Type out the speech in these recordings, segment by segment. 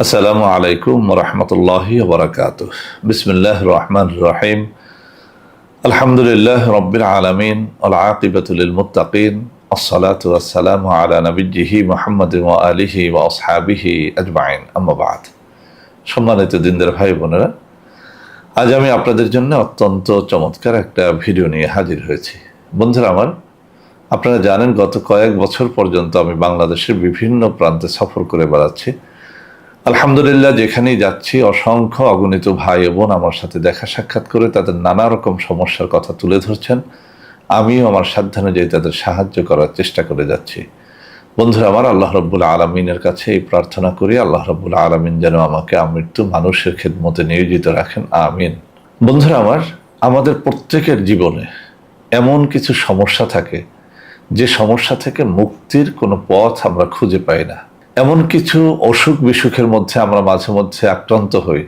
আসসালামু আলাইকুম রহমতুল্লাহি বারাকাতুহ। বিসমিল্লাহ রহমান রহিম। আলহামদুলিল্লাহ রব্বিল আলামিন ওয়াল আকিবাতু লিল মুত্তাকিন আসসালাতু ওয়াসসালামু আলা নবিয়্যিহি মুহাম্মাদিন ওয়া আলিহি ওয়া আসহাবিহি আজমাইন, আম্মা বাদ। সম্মানিত দিনদার ভাই বোনেরা, আজ আমি আপনাদের জন্য অত্যন্ত চমৎকার একটা ভিডিও নিয়ে হাজির হয়েছি। বন্ধুরা আমার, আপনারা জানেন গত কয়েক বছর পর্যন্ত আমি বাংলাদেশের বিভিন্ন প্রান্তে সফর করে বেড়াচ্ছি। আলহামদুলিল্লাহ, যেখানেই যাচ্ছি অসংখ্য অগণিত ভাই বোন আমার সাথে দেখা সাক্ষাৎ করে তাদের নানা রকম সমস্যার কথা তুলে ধরছেন। আমিও আমার সাধ্যানুযায়ী তাদের সাহায্য করার চেষ্টা করে যাচ্ছি। বন্ধুরা আমার, আল্লাহ রাব্বুল আলামিনের কাছে এই প্রার্থনা করি, আল্লাহ রাব্বুল আলামিন যেন আমাকে আমৃত্যু মানুষের খেদমতে নিয়োজিত রাখেন, আমিন। বন্ধুরা আমার, আমাদের প্রত্যেকের জীবনে এমন কিছু সমস্যা থাকে যে সমস্যা থেকে মুক্তির কোনো পথ আমরা খুঁজে পাই না। এমন কিছু অসুখ বিসুখের মধ্যে আমরা মাঝে মধ্যে আক্রান্ত হই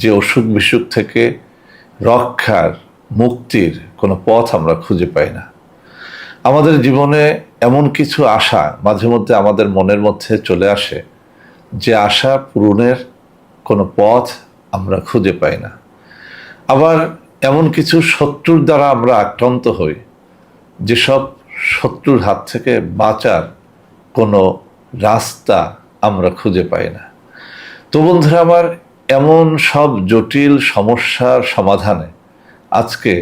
যে অসুখ বিসুখ থেকে রক্ষার, মুক্তির কোনো পথ আমরা খুঁজে পাই না। আমাদের জীবনে এমন কিছু আশা মাঝে মধ্যে আমাদের মনের মধ্যে চলে আসে যে আশা পূরণের কোনো পথ আমরা খুঁজে পাই না। আবার এমন কিছু শত্রুর দ্বারা আমরা আক্রান্ত হই যেসব শত্রুর হাত থেকে বাঁচার কোনো রাস্তা আমরা খুঁজে পাই না। তো বন্ধুরা আমার, এমন সব জটিল সমস্যার সমাধানে আজকে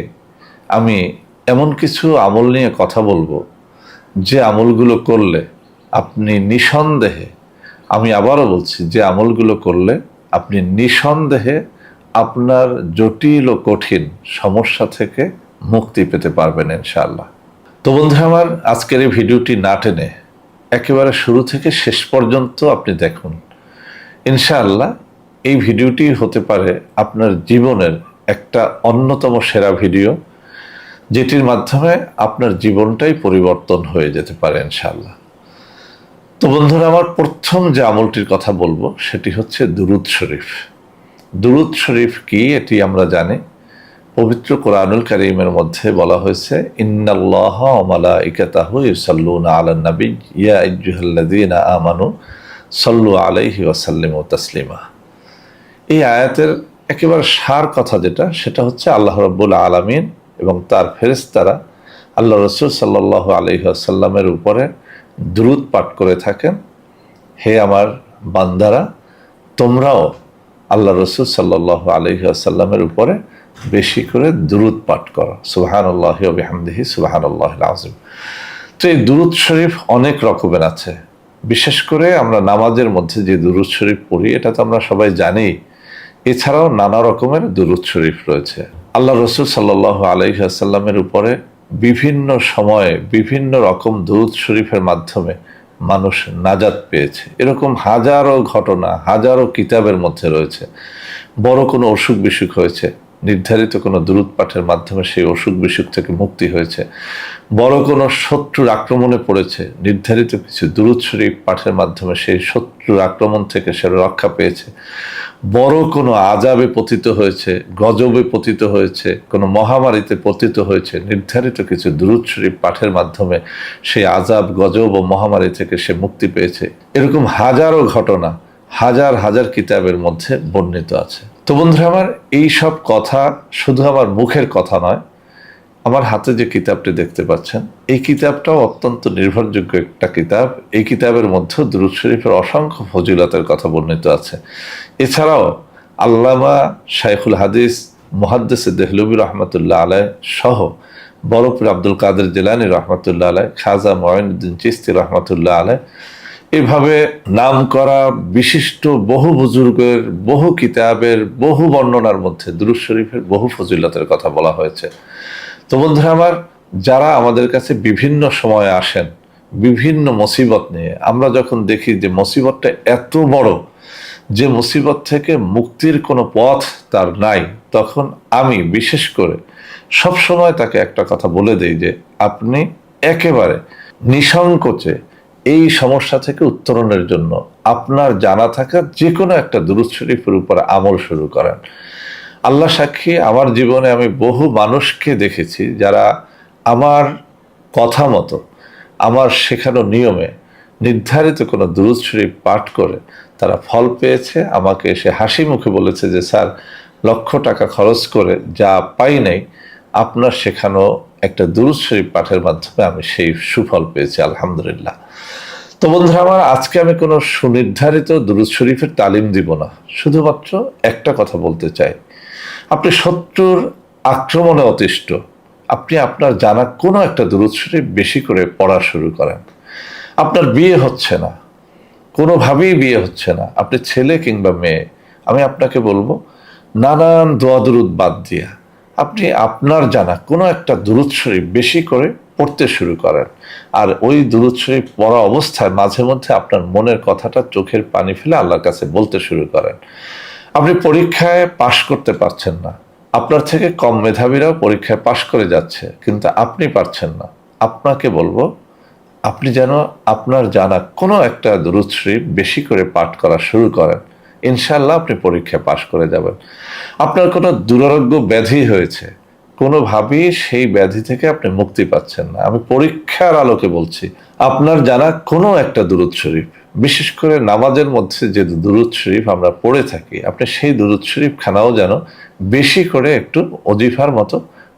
আমি এমন কিছু আমল নিয়ে কথা বলবো যে আমলগুলো করলে আপনি নিঃসন্দেহে, আমি আবারও বলছি, যে আমলগুলো করলে আপনি নিঃসন্দেহে আপনার জটিল ও কঠিন সমস্যা থেকে মুক্তি পেতে পারবেন ইনশাআল্লাহ। তো বন্ধুরা আমার, আজকের এই ভিডিওটি না টেনে একেবারে শুরু থেকে শেষ পর্যন্ত আপনি দেখুন। ইনশাআল্লাহ এই ভিডিওটি হতে পারে আপনার জীবনের একটা অন্যতম সেরা ভিডিও, যেটির মাধ্যমে আপনার জীবনটাই পরিবর্তন হয়ে যেতে পারে ইনশাআল্লাহ। তো বন্ধুরা আমার, প্রথম যে আমলটির কথা বলবো সেটি হচ্ছে দুরূদ শরীফ। দুরূদ শরীফ কি এটি আমরা জানি। পবিত্র কোরআনুল কারীমের মধ্যে বলা হয়েছে, ইন্নাল্লাহা ওয়া মালাইকাতাহু ইউসাল্লুনা আলান নবী ইয়া আইয়ুহাল্লাযীনা আমানু সাল্লু আলাইহি ওয়া সাল্লিমু তাসলিমা। এই আয়াতের একেবারে সার কথা যেটা, সেটা হচ্ছে আল্লাহ রাব্বুল আলামিন এবং তার ফেরেশতারা আল্লাহ রাসূল সাল্লাল্লাহু আলাইহি ওয়াসাল্লামের উপরে দুরূদ পাঠ করে থাকেন। হে আমার বান্দারা, তোমরাও আল্লাহ রাসূল সাল্লাল্লাহু আলাইহি ওয়াসাল্লামের উপরে বেশি করে দুরূদ পাঠ করো। সুবহানাল্লাহি ওয়া বিহামদিহি সুবহানাল্লাহিল আযীম। তো এই দুরূদ শরীফ অনেক রকমের আছে। বিশেষ করে আমরা নামাজের মধ্যে যে দুরূদ শরীফ পড়ি এটা তো আমরা সবাই জানি। এছাড়াও নানা রকমের দুরূদ শরীফ রয়েছে। আল্লাহ রাসূল সাল্লাল্লাহু আলাইহি ওয়াসাল্লামের উপরে বিভিন্ন সময়ে বিভিন্ন রকম দুরূদ শরীফের মাধ্যমে মানুষ নাজাত পেয়েছে। এরকম হাজারো ঘটনা হাজারো কিতাবের মধ্যে রয়েছে। বড় কোনো অসুখ বিসুখ হয়েছে, নির্ধারিত কোনো দুরূদ পাঠের মাধ্যমে সেই অসুখ বিসুখ থেকে মুক্তি হয়েছে। বড় কোনো শত্রুর আক্রমণে পড়েছে, নির্ধারিত কিছু দুরূদ শরীফ পাঠের মাধ্যমে সেই শত্রুর আক্রমণ থেকে সে রক্ষা পেয়েছে। বড় কোনো আযাবে পতিত হয়েছে, গজবে পতিত হয়েছে, কোনো মহামারীতে পতিত হয়েছে, নির্ধারিত কিছু দুরূদ শরীফ পাঠের মাধ্যমে সেই আযাব, গজব ও মহামারী থেকে সে মুক্তি পেয়েছে। এরকম হাজারো ঘটনা হাজার হাজার কিতাবের মধ্যে বর্ণিত আছে। তো বন্ধুরা আমার, এই সব কথা শুধু আমার মুখের কথা নয়, আমার হাতে যে কিতাবটি দেখতে পাচ্ছেন এই কিতাবটাও অত্যন্ত নির্ভরযোগ্য একটা কিতাব। এই কিতাবের মধ্যে দুরূদ শরীফের অসংখ্য ফজিলতের কথা বর্ণিত আছে। এছাড়াও আল্লামা শাইখুল হাদিস মুহাদ্দিস দেহলভী রহমতুল্লাহ আলাইহ সহ বড়পীর আব্দুল কাদের জিলানী রহমতুল্লাহ আলাইহ, খাজা মুঈনুদ্দিন চিশতি রহমতুল্লাহ আলাইহ, এভাবে নাম করা বিশিষ্ট বহু বুজুর্গের বহু কিতাবের বহু বর্ণনার মধ্যে দুরূদ শরীফের বহু ফজিলতের কথা বলা হয়েছে। তো বন্ধুরা আমার, যারা আমাদের কাছে বিভিন্ন সময়ে আসেন বিভিন্ন মুসিবত নিয়ে, আমরা যখন দেখি যে মুসিবতটা এত বড় যে মুসিবত থেকে মুক্তির কোনো পথ তার নাই, তখন আমি বিশেষ করে সব সময় তাকে একটা কথা বলে দেই যে আপনি একেবারে নিঃসংকোচে এই সমস্যা থেকে উত্তরণের জন্য আপনার জানা থাকা যে কোনো একটা দুরূদ শরীফের উপর আমল শুরু করেন। আল্লাহ সাক্ষী, আমার জীবনে আমি বহু মানুষকে দেখেছি যারা আমার কথা মতো, আমার শেখানো নিয়মে নির্ধারিত কোনো দুরূদ শরীফ পাঠ করে তারা ফল পেয়েছে, আমাকে এসে হাসি মুখে বলেছে যে স্যার লক্ষ টাকা খরচ করে যা পাই নাই, আপনার শেখানো একটা দুরূদ শরীফ পাঠের মাধ্যমে আমি সেই সুফল পেয়েছি, আলহামদুলিল্লাহ। তো বন্ধুরা আমার, আজকে আমি কোনো সুনির্ধারিত দুরূদ শরীফের তালিম দিব না, শুধুমাত্র একটা কথা বলতে চাই। আপনি শত্রুর আক্রমণে অতিষ্ঠ, আপনি আপনার জানা কোনো একটা দুরূদ শরীফ বেশি করে পড়া শুরু করেন। আপনার বিয়ে হচ্ছে না, কোনোভাবেই বিয়ে হচ্ছে না, আপনি ছেলে কিংবা মেয়ে, আমি আপনাকে বলবো নানান দোয়া দুরূদ বাদ দিয়া আপনি আপনার জানা কোনো একটা দুরূদ শরীফ বেশি করে পড়তে শুরু করেন। আর ওই দুরূদ শরীফ পড়া অবস্থায় মাঝে মধ্যে আপনার মনের কথাটা চোখের পানি ফেলে আল্লাহর কাছে বলতে শুরু করেন। আপনি পরীক্ষায় পাশ করতে পারছেন না, আপনার থেকে কম মেধাবীরাও পরীক্ষায় পাশ করে যাচ্ছে, কিন্তু আপনি পারছেন না। আপনাকে বলবো আপনি যেন আপনার জানা কোনো একটা দুরূদ শরীফ বেশি করে পাঠ করা শুরু করেন, ইনশাআল্লাহ আপনি পরীক্ষায় পাশ করে যাবেন। আপনার কোনো দুরারোগ্য ব্যাধি হয়েছে, কোনোভাবেই সেই ব্যাধি থেকে আপনি মুক্তি পাচ্ছেন না, আমি পরীক্ষার আলোকে বলছি, আপনার জানা কোনো একটা দুরূদ শরীফ, বিশেষ করে নামাজের মধ্যে যে দুরূদ শরীফ আমরা পড়ে থাকি, আপনি সেই দুরূদ শরীফ খানাও যেন বেশি করে একটু অজিফার মতো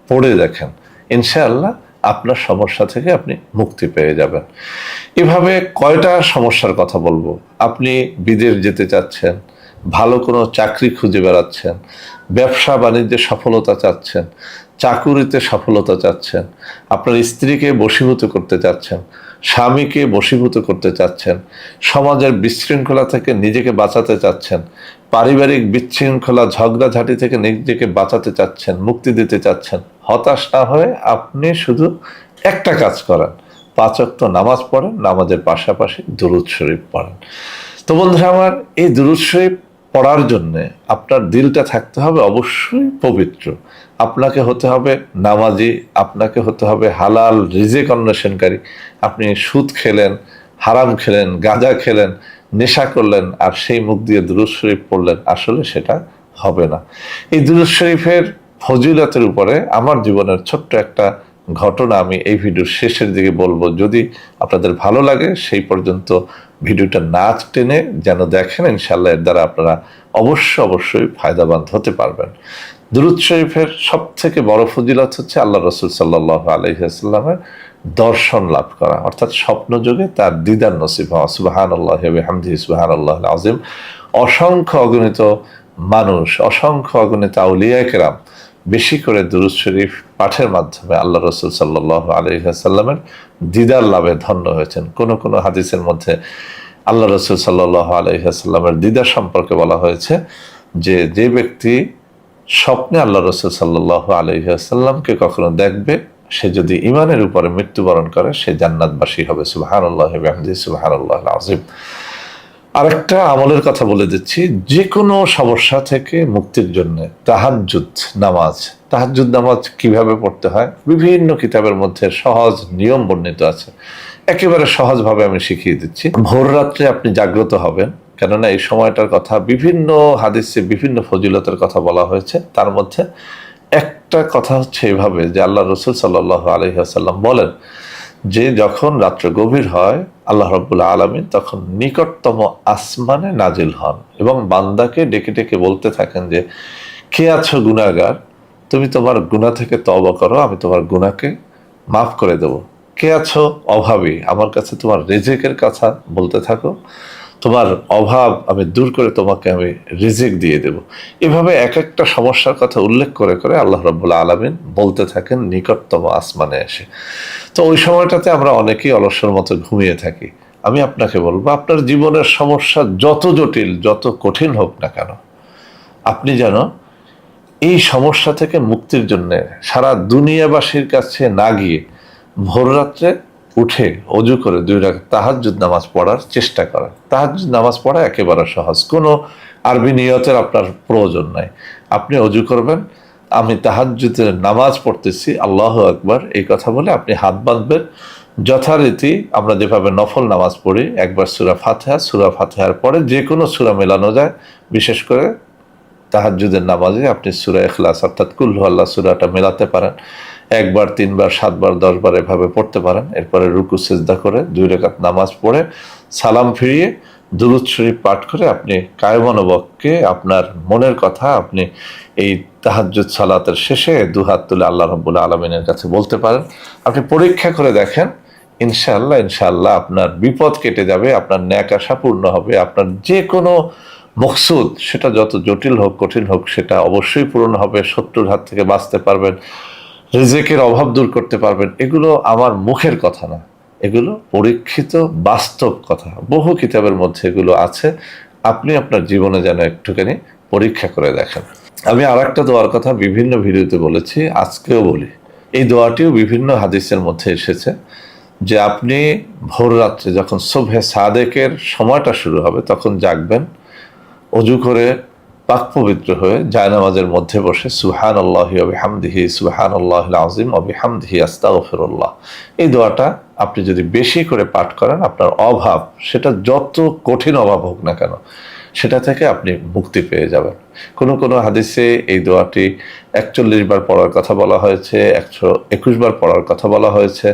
পড়ে দেখেন, ইনশাআল্লাহ আপনার সমস্যা থেকে আপনি মুক্তি পেয়ে যাবেন। এভাবে কয়টা সমস্যার কথা বলবো। আপনি বিদেশ যেতে চাচ্ছেন, ভালো কোনো চাকরি খুঁজে বেড়াচ্ছেন, ব্যবসা বাণিজ্যে সফলতা চাচ্ছেন, চাকুরিতে সফলতা চাচ্ছেন, আপনার স্ত্রীকে বশীভূত করতে চাচ্ছেন, স্বামীকে বশীভূত করতে চাচ্ছেন, সমাজের বিশৃঙ্খলা থেকে নিজেকে বাঁচাতে চাচ্ছেন, পারিবারিক বিশৃঙ্খলা ঝগড়াঝাটি থেকে নিজেকে বাঁচাতে চাচ্ছেন, মুক্তি দিতে চাচ্ছেন, হতাশ না হয়ে আপনি শুধু একটা কাজ করেন, 5 ওয়াক্ত নামাজ পড়েন, নামাজের পাশাপাশি দুরূদ শরীফ পড়েন। তো বন্ধুরা আমার, এই দুরূদ শরীফ পড়ার জন্য আপনার দিলটা থাকতে হবে অবশ্যই পবিত্র, আপনাকে হতে হবে নামাজি, আপনাকে হতে হবে হালাল রিজিক অন্বেষণকারী। আপনি সুদ খেলেন, হারাম খেলেন, গাঁজা খেলেন, নেশা করলেন, আর সেই মুখ দিয়ে দুরূদ শরীফ পড়লেন, আসলে সেটা হবে না। এই দুরূদ শরীফের ফজিলতের উপরে আমার জীবনের ছোট্ট একটা ঘটনা আমি এই ভিডিওর শেষের দিকে বলবো, যদি আপনাদের ভালো লাগে সেই পর্যন্ত ভিডিওটা না টেনে যেন দেখেন, ইনশাআল্লাহ এর দ্বারা আপনারা অবশ্যই ফায়দাবান হতে পারবেন। দুরূদ শরীফের সব থেকে বড় ফজিলত হচ্ছে আল্লাহ রাসূল সাল্লাল্লাহু আলাইহি ওয়াসাল্লামের দর্শন লাভ করা, অর্থাৎ স্বপ্ন যোগে তার দিদার নসিব হওয়া। সুবহানাল্লাহি ওয়া বিহামদিহি সুবহানাল্লাহিল আযীম। অসংখ্য অগণিত মানুষ, অসংখ্য অগণিত আউলিয়া কেরাম বেশি করে দুরূদ শরীফ পাঠের মাধ্যমে আল্লাহ রাসূল সাল্লাল্লাহু আলাইহি ওয়াসাল্লামের দিদার লাভে ধন্য হয়েছেন। কোন কোন হাদিসের মধ্যে আল্লাহ রাসূল সাল্লাল্লাহু আলাইহি ওয়াসাল্লামের দিদার সম্পর্কে বলা হয়েছে যে, যে ব্যক্তি স্বপ্নে আল্লাহ রাসূল সাল্লাল্লাহু আলাইহি ওয়াসাল্লামকে কখনো দেখবে, সে যদি ঈমানের উপরে মৃত্যুবরণ করে, সে জান্নাতবাসী হবে। সুবহানাল্লাহি ওয়া বিহামদিহি সুবহানাল্লাহিল আযীম। আরেকটা আমলের কথা বলে দিচ্ছি, যে কোনো সমস্যা থেকে মুক্তির জন্য তাহাজ্জুদ নামাজ। তাহাজ্জুদ নামাজ কিভাবে পড়তে হয়, বিভিন্ন কিতাবের মধ্যে সহজ নিয়ম বর্ণিত আছে, একেবারে সহজভাবে আমি শিখিয়ে দিচ্ছি। ভোর রাত্রে আপনি জাগ্রত হবেন, কেননা এই সময়টার কথা বিভিন্ন হাদিসে বিভিন্ন ফজিলতের কথা বলা হয়েছে। তার মধ্যে একটা কথা হচ্ছে এভাবে যে, আল্লাহ রাসূল সাল্লাল্লাহু আলাইহি ওয়াসাল্লাম বলেন যে, যখন রাত্র গভীর হয় আল্লাহ রাব্বুল আলামিন তখন নিকটতম আসমানে নাজিল হন এবং বান্দাকে ডেকে ডেকে বলতে থাকেন যে, কে আছো গুনাহগার, তুমি তোমার গুনাহ থেকে তওবা করো, আমি তোমার গুনাহকে মাফ করে দেব। কে আছো অভাবী, আমার কাছে তোমার রিজিকের কথা বলতে থাকো, তোমার অভাব আমি দূর করে তোমাকে আমি রিজিক দিয়ে দেব। এভাবে এক একটা সমস্যার কথা উল্লেখ করে করে আল্লাহ রাব্বুল আলামিন বলতে থাকেন নিকটতম আসমানে এসে। তো ওই সময়টাতে আমরা অনেকেই অলসের মতো ঘুমিয়ে থাকি। আমি আপনাকে বলবো, আপনার জীবনের সমস্যা যত জটিল যত কঠিন হোক না কেন, আপনি যেন এই সমস্যা থেকে মুক্তির জন্য সারা দুনিয়াবাসীর কাছে না গিয়ে ভোর রাত্রে উঠে অজু করে 2 রাকাত তাহাজ্জুদ নামাজ পড়ার চেষ্টা করেন। তাহাজ্জুদ নামাজ পড়া একেবারে সহজ, কোনো আরবি নিয়তের আপনার প্রয়োজন নাই। আপনি অজু করবেন, আমি তাহাজ্জুদের নামাজ পড়তেছি, আল্লাহু আকবার এই কথা বলে আপনি হাত বাঁধবেন। যথারীতি আমরা যেভাবে নফল নামাজ পড়ি, একবার সূরা ফাতিহা, সূরা ফাতিহার পরে যে কোনো সূরা মেলানো যায়, বিশেষ করে তাহাজ্জুদের নামাজে আপনি সূরা ইখলাস অর্থাৎ কুল হু আল্লাহ সূরাটা মেলাতে পারেন। একবার, তিনবার, 7বার, 10বার এভাবে পড়তে পারেন। এরপরে রুকু সিজদা করে 2 রাকাত নামাজ পড়ে সালাম ফিরিয়ে দুরূদ শরীফ পাঠ করে আপনি কায়মনোবাক্যে আপনার মনের কথা আপনি এই তাহাজ্জুদ সালাতের শেষে 2 হাত তুলে আল্লাহ রাব্বুল আলামিনের কাছে বলতে পারেন। আপনি পরীক্ষা করে দেখেন, ইনশাআল্লাহ আপনার বিপদ কেটে যাবে, আপনার ন্যাক আশা পূর্ণ হবে, আপনার যে কোনো মকসুদ সেটা যত জটিল হোক কঠিন হোক সেটা অবশ্যই পূরণ হবে। শত্রুর হাত থেকে বাঁচতে পারবেন, রিজিকের অভাব দূর করতে পারবেন। এগুলো আমার মুখের কথা না, এগুলো পরীক্ষিত বাস্তব কথা। বহু কিতাবের মধ্যে এগুলো আছে। আপনি আপনার জীবনে যেন একটুখানি পরীক্ষা করে দেখেন। আমি আর একটা দোয়ার কথা বিভিন্ন ভিডিওতে বলেছি, আজকেও বলি। এই দোয়াটিও বিভিন্ন হাদিসের মধ্যে এসেছে যে আপনি ভোর রাত্রে যখন সুবহে সাদেকের সময়টা শুরু হবে তখন জাগবেন, অজু করে পাক পবিত্র হয়ে জায়নামাজের মধ্যে বসে সুবহানাল্লাহি ওয়া বিহামদিহি সুবহানাল্লাহিল আযীম ওয়া বিহামদিহি আস্তাগফিরুল্লাহ, এই দোয়াটা আপনি যদি বেশি করে পাঠ করেন, আপনার অভাব, সেটা যত কঠিন অভাব হোক না কেন, সেটা থেকে আপনি মুক্তি পেয়ে যাবেন। কোনো হাদিসে এই দোয়াটি 41 বার পড়ার কথা বলা হয়েছে, 121 বার পড়ার কথা বলা হয়েছে,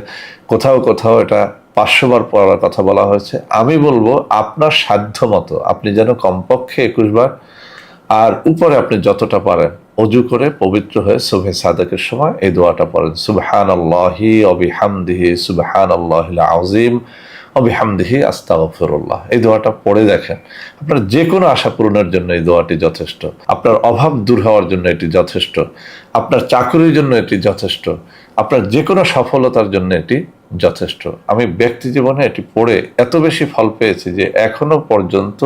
কোথাও এটা 500 বার পড়ার কথা বলা হয়েছে। আমি বলবো আপনার সাধ্য মতো আপনি যেন কমপক্ষে 21 বার, আর উপরে আপনি যতটা পারেন অজু করে পবিত্র হয়ে সুবহে সাদেকের সময় এই দোয়াটা পড়েন, সুবহানাল্লাহি ওয়া বিহামদিহি সুবহানাল্লাহিল আযীম ওয়া বিহামদিহি আস্তাগফিরুল্লাহ। এই দোয়াটা পড়ে দেখেন, আপনার যে কোনো আশা পূরণের জন্য এই দোয়াটি যথেষ্ট, আপনার অভাব দূর হওয়ার জন্য এটি যথেষ্ট, আপনার চাকরির জন্য এটি যথেষ্ট, আপনার যে কোনো সফলতার জন্য এটি যথেষ্ট। আমি ব্যক্তি জীবনে এটি পড়ে এত বেশি ফল পেয়েছি যে এখনো পর্যন্ত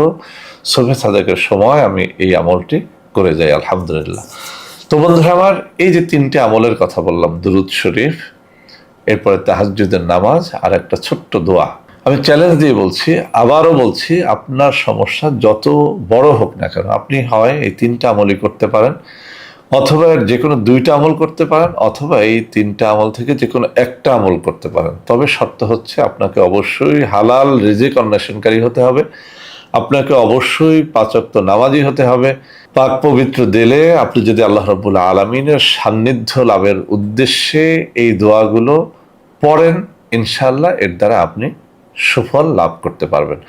সুবহে সাদেকের সময় আমি এই আমলটি করে যাই, আলহামদুলিল্লাহ। তো বন্ধুরা আমার, এই যে 3টে আমলের কথা বললাম, দুরূদ শরীফ, এরপরে তাহাজ্জুদের নামাজ, আর একটা ছোট্ট দোয়া, আমি চ্যালেঞ্জ দিয়ে বলছি, আবারও বলছি, আপনার সমস্যা যত বড় হোক না কেন, আপনি হয় এই 3টা আমলই করতে পারেন, অথবা যে কোনো 2টা আমল করতে পারেন, অথবা এই 3টা আমল থেকে যে কোনো একটা আমল করতে পারেন। তবে শর্ত হচ্ছে আপনাকে অবশ্যই হালাল রিজিক অন্বেষণকারী হতে হবে, আপনাকে অবশ্যই 5 ওয়াক্ত নামাজি হতে হবে। পাক পবিত্র দিলে আপনি যদি আল্লাহ রাব্বুল আলামিনের সান্নিধ্য লাভের উদ্দেশ্যে এই দোয়াগুলো পড়েন, ইনশাআল্লাহ এর দ্বারা আপনি সুফল লাভ করতে পারবেন।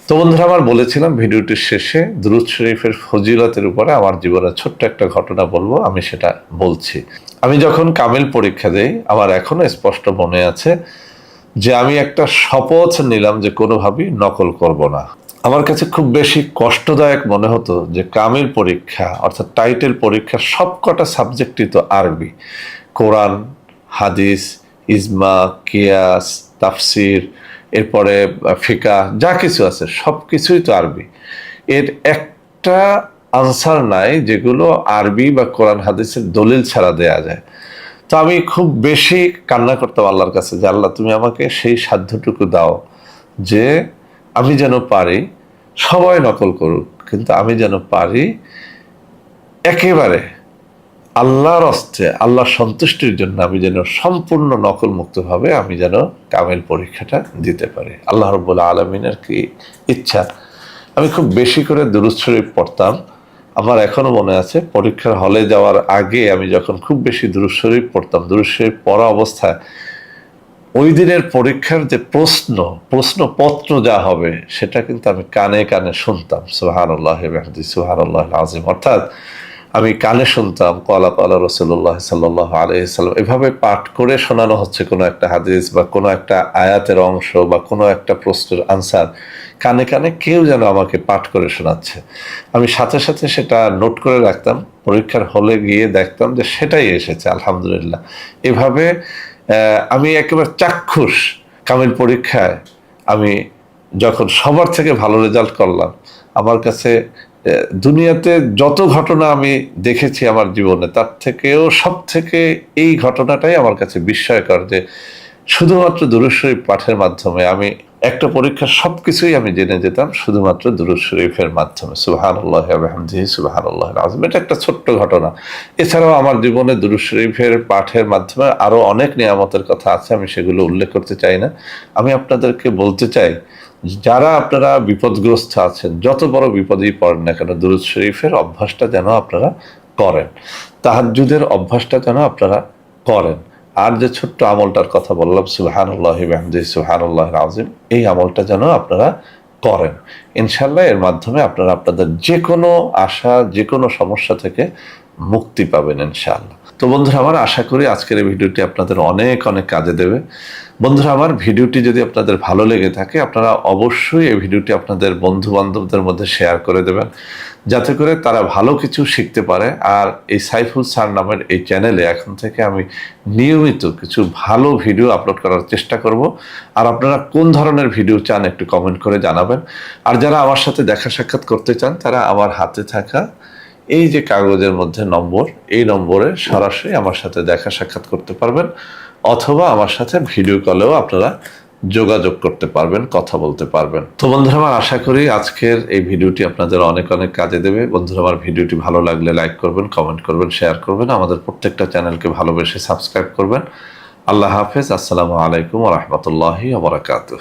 তো বন্ধুরা আমার, বলেছিলাম ভিডিওটির শেষে দুরূদ শরীফের ফজিলতের উপরে আমার জীবনের ছোট্ট একটা ঘটনা বলবো, আমি সেটা বলছি। আমি যখন কামিল পরীক্ষা দেই, আমার এখনো স্পষ্ট মনে আছে যে আমি একটা শপথ নিলাম যে কোনোভাবেই নকল করব না। আমার কাছে খুব বেশি কষ্টদায়ক মনে হতো যে কামিল পরীক্ষা অর্থাৎ টাইটেল পরীক্ষার সবকটা সাবজেক্টই তো আরবি, কোরআন, হাদিস, ইজমা, কিয়াস, তাফসির, এরপরে ফিকা, যা কিছু আছে সব কিছুই তো আরবি। এর একটা আনসার নাই যেগুলো আরবি বা কোরআন হাদিসের দলিল ছাড়া দেয়া যায়। তো আমি খুব বেশি কান্না করতাম আল্লাহর কাছে যে আল্লাহ, তুমি আমাকে সেই সাধ্যটুকু দাও যে আমি যেন পারি, সবাই নকল করুক কিন্তু আমি যেন পারি একেবারে আল্লাহর হস্তে, আল্লাহর সন্তুষ্টির জন্য আমি যেন সম্পূর্ণ নকল মুক্তভাবে আমি যেন কামিল পরীক্ষাটা দিতে পারি। আল্লাহ রাব্বুল আলামিনের কি ইচ্ছা। আমি খুব বেশি করে দুরূদ শরীফ পড়তাম। আমার এখনো মনে আছে পরীক্ষার হলে যাওয়ার আগে আমি যখন খুব বেশি দুরূদ শরীফ পড়তাম, দুরূদ শরীফ পড়া অবস্থায় ওই দিনের পরীক্ষার যে প্রশ্নপত্র যা হবে সেটা কিন্তু আমি কানে কানে শুনতাম, সুবহানাল্লাহি ওয়া বিহামদিহি সুবহানাল্লাহিল আযীম, অর্থাৎ আমি কানে শুনতাম ক্বালা ক্বালা রাসূলুল্লাহ সাল্লাল্লাহু আলাইহি ওয়াসাল্লাম, এভাবে পাঠ করে শোনানো হচ্ছে কোনো একটা হাদিস বা কোনো একটা আয়াতের অংশ বা কোনো একটা প্রশ্নের আনসার, কানে কানে কেউ যেন আমাকে পাঠ করে শোনাচ্ছে। আমি সাথে সাথে সেটা নোট করে রাখতাম, পরীক্ষার হলে গিয়ে দেখতাম যে সেটাই এসেছে, আলহামদুলিল্লাহ। এভাবে আমি একেবারে চাক্ষুষ কামিল পরীক্ষায় আমি যখন সবার থেকে ভালো রেজাল্ট করলাম, আমার কাছে দুনিয়াতে যত ঘটনা আমি দেখেছি আমার জীবনে তার থেকেও সব থেকে এই ঘটনাটাই আমার কাছে বিস্ময়কর যে শুধুমাত্র দুরূদ শরীফ পাঠের মাধ্যমে আমি একটা পরীক্ষার সবকিছুই আমি জেনে যেতাম শুধুমাত্র দুরূদ শরীফের মাধ্যমে। সুবহানাল্লাহি ওয়া বিহামদিহি সুবহানাল্লাহিল আযীম, এটা একটা ছোট্ট ঘটনা। এছাড়াও আমার জীবনে দুরূদ শরীফের পাঠের মাধ্যমে আরো অনেক নিয়ামতের কথা আছে, আমি সেগুলো উল্লেখ করতে চাই না। আমি আপনাদেরকে বলতে চাই, যারা আপনারা বিপদগ্রস্ত আছেন, যত বড় বিপদেই পড়েন না কেন, দুরূদ শরীফের অভ্যাসটা যেন আপনারা করেন, তাহাজ্জুদের অভ্যাসটা যেন আপনারা করেন। আর যে ছোট্ট আমলটার কথা বললাম, সুবহানাল্লাহি ওয়া বিহামদিহি সুবহানাল্লাহিল আযীম, এই আমলটা যেন আপনারা করেন। ইনশাআল্লাহ এর মাধ্যমে আপনারা আপনাদের যে কোনো আশা, যে কোনো সমস্যা থেকে মুক্তি পাবেন ইনশাআল্লাহ। তো বন্ধুরা আমার, আশা করি আজকের এই ভিডিওটি আপনাদের অনেক অনেক কাজে দেবে। বন্ধুরা আমার, ভিডিওটি যদি আপনাদের ভালো লেগে থাকে, আপনারা অবশ্যই এই ভিডিওটি আপনাদের বন্ধু বান্ধবদের মধ্যে শেয়ার করে দেবেন, যাতে করে তারা ভালো কিছু শিখতে পারে। আর এই সাইফুল স্যার নামের এই চ্যানেলে এখন থেকে আমি নিয়মিত কিছু ভালো ভিডিও আপলোড করার চেষ্টা করব। আর আপনারা কোন ধরনের ভিডিও চান একটু কমেন্ট করে জানাবেন। আর যারা আমার সাথে দেখা সাক্ষাৎ করতে চান, তারা আমার হাতে থাকা এই যে কাগজের মধ্যে নম্বর, এই নম্বরে সরাসরি আমার সাথে দেখা সাক্ষাৎ করতে পারবেন, অথবা আমার সাথে ভিডিও কলেও আপনারা যোগাযোগ করতে পারবেন, কথা বলতে পারবেন। তো বন্ধুরা আমার, আশা করি আজকের এই ভিডিওটি আপনাদের অনেক অনেক কাজে দেবে। বন্ধুরা আমার, ভিডিওটি ভালো লাগলে লাইক করবেন, কমেন্ট করবেন, শেয়ার করবেন, আমাদের প্রত্যেকটা চ্যানেলকে ভালোবেসে সাবস্ক্রাইব করবেন। আল্লাহ হাফেজ। আসসালামু আলাইকুম ওয়া রাহমাতুল্লাহি ওয়া বারাকাতুহু।